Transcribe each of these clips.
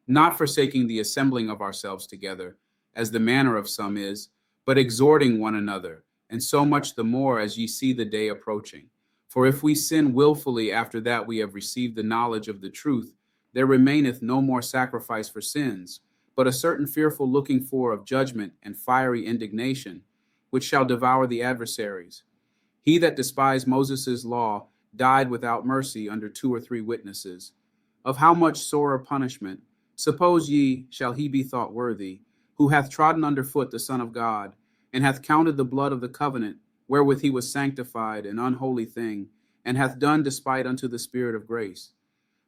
not forsaking the assembling of ourselves together, as the manner of some is, but exhorting one another, and so much the more as ye see the day approaching. For if we sin wilfully after that we have received the knowledge of the truth, there remaineth no more sacrifice for sins, but a certain fearful looking for of judgment and fiery indignation, which shall devour the adversaries. He that despised Moses' law died without mercy under 2 or 3 witnesses. Of how much sorer punishment, suppose ye, shall he be thought worthy, who hath trodden under foot the Son of God, and hath counted the blood of the covenant, wherewith he was sanctified, an unholy thing, and hath done despite unto the Spirit of grace?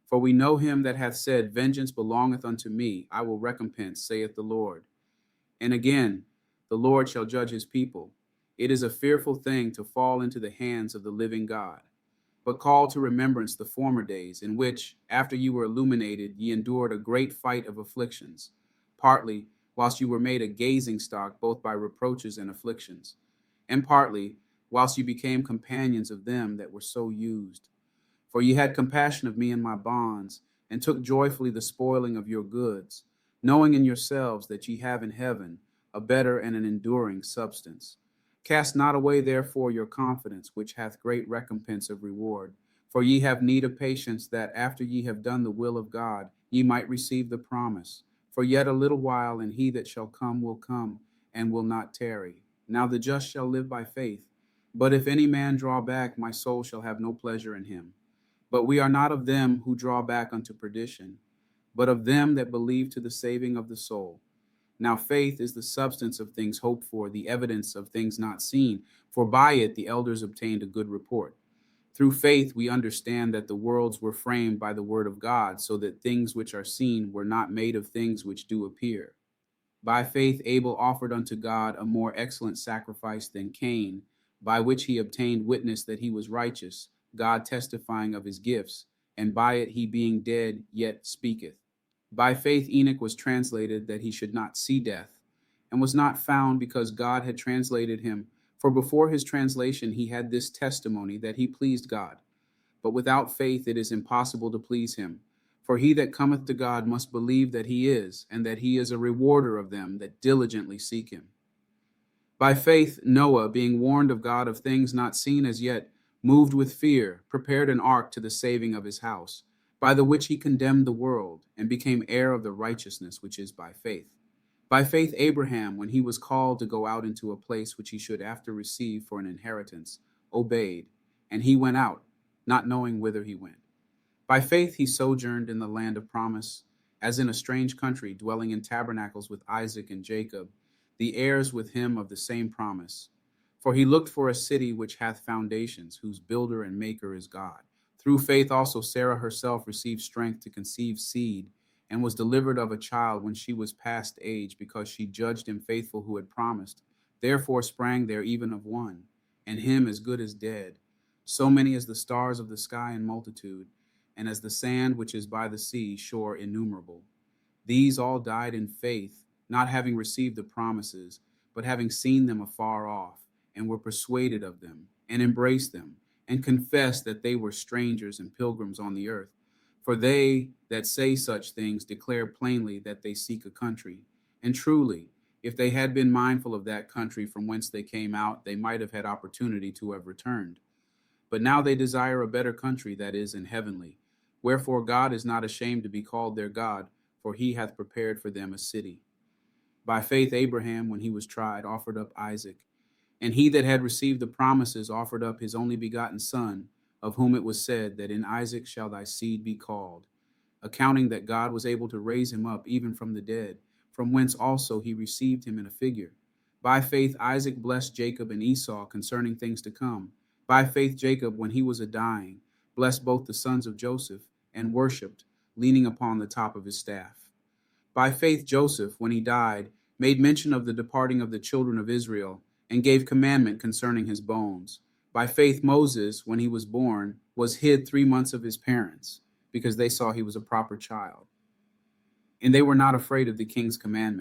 For we know him that hath said, Vengeance belongeth unto me, I will recompense, saith the Lord. And again, the Lord shall judge his people. It is a fearful thing to fall into the hands of the living God. But call to remembrance the former days, in which, after you were illuminated, ye endured a great fight of afflictions, partly whilst you were made a gazing stock both by reproaches and afflictions, and partly whilst you became companions of them that were so used. For ye had compassion of me in my bonds, and took joyfully the spoiling of your goods, knowing in yourselves that ye have in heaven a better and an enduring substance. Cast not away therefore your confidence, which hath great recompense of reward. For ye have need of patience, that after ye have done the will of God, ye might receive the promise. For yet a little while, and he that shall come will come, and will not tarry. Now the just shall live by faith. But if any man draw back, my soul shall have no pleasure in him. But we are not of them who draw back unto perdition, but of them that believe to the saving of the soul. Now faith is the substance of things hoped for, the evidence of things not seen, for by it the elders obtained a good report. Through faith we understand that the worlds were framed by the word of God, so that things which are seen were not made of things which do appear. By faith Abel offered unto God a more excellent sacrifice than Cain, by which he obtained witness that he was righteous, God testifying of his gifts, and by it he being dead yet speaketh. By faith Enoch was translated that he should not see death, and was not found because God had translated him. For before his translation he had this testimony, that he pleased God. But without faith it is impossible to please him. For he that cometh to God must believe that he is, and that he is a rewarder of them that diligently seek him. By faith Noah, being warned of God of things not seen as yet, moved with fear, prepared an ark to the saving of his house, by the which he condemned the world, and became heir of the righteousness which is by faith. By faith Abraham, when he was called to go out into a place which he should after receive for an inheritance, obeyed, and he went out, not knowing whither he went. By faith he sojourned in the land of promise, as in a strange country, dwelling in tabernacles with Isaac and Jacob, the heirs with him of the same promise. For he looked for a city which hath foundations, whose builder and maker is God. Through faith also Sarah herself received strength to conceive seed, and was delivered of a child when she was past age, because she judged him faithful who had promised. Therefore sprang there even of one, and him as good as dead, so many as the stars of the sky in multitude, and as the sand which is by the sea shore innumerable. These all died in faith, not having received the promises, but having seen them afar off, and were persuaded of them, and embraced them, and confessed that they were strangers and pilgrims on the earth. For they that say such things declare plainly that they seek a country. And truly, if they had been mindful of that country from whence they came out, they might have had opportunity to have returned. But now they desire a better country, that is, in heavenly. Wherefore God is not ashamed to be called their God, for he hath prepared for them a city. By faith Abraham, when he was tried, offered up Isaac. And he that had received the promises offered up his only begotten son, of whom it was said that in Isaac shall thy seed be called, accounting that God was able to raise him up even from the dead, from whence also he received him in a figure. By faith Isaac blessed Jacob and Esau concerning things to come. By faith Jacob, when he was a dying, blessed both the sons of Joseph, and worshipped, leaning upon the top of his staff. By faith Joseph, when he died, made mention of the departing of the children of Israel, and gave commandment concerning his bones. By faith Moses, when he was born, was hid 3 months of his parents, because they saw he was a proper child. And they were not afraid of the king's commandment.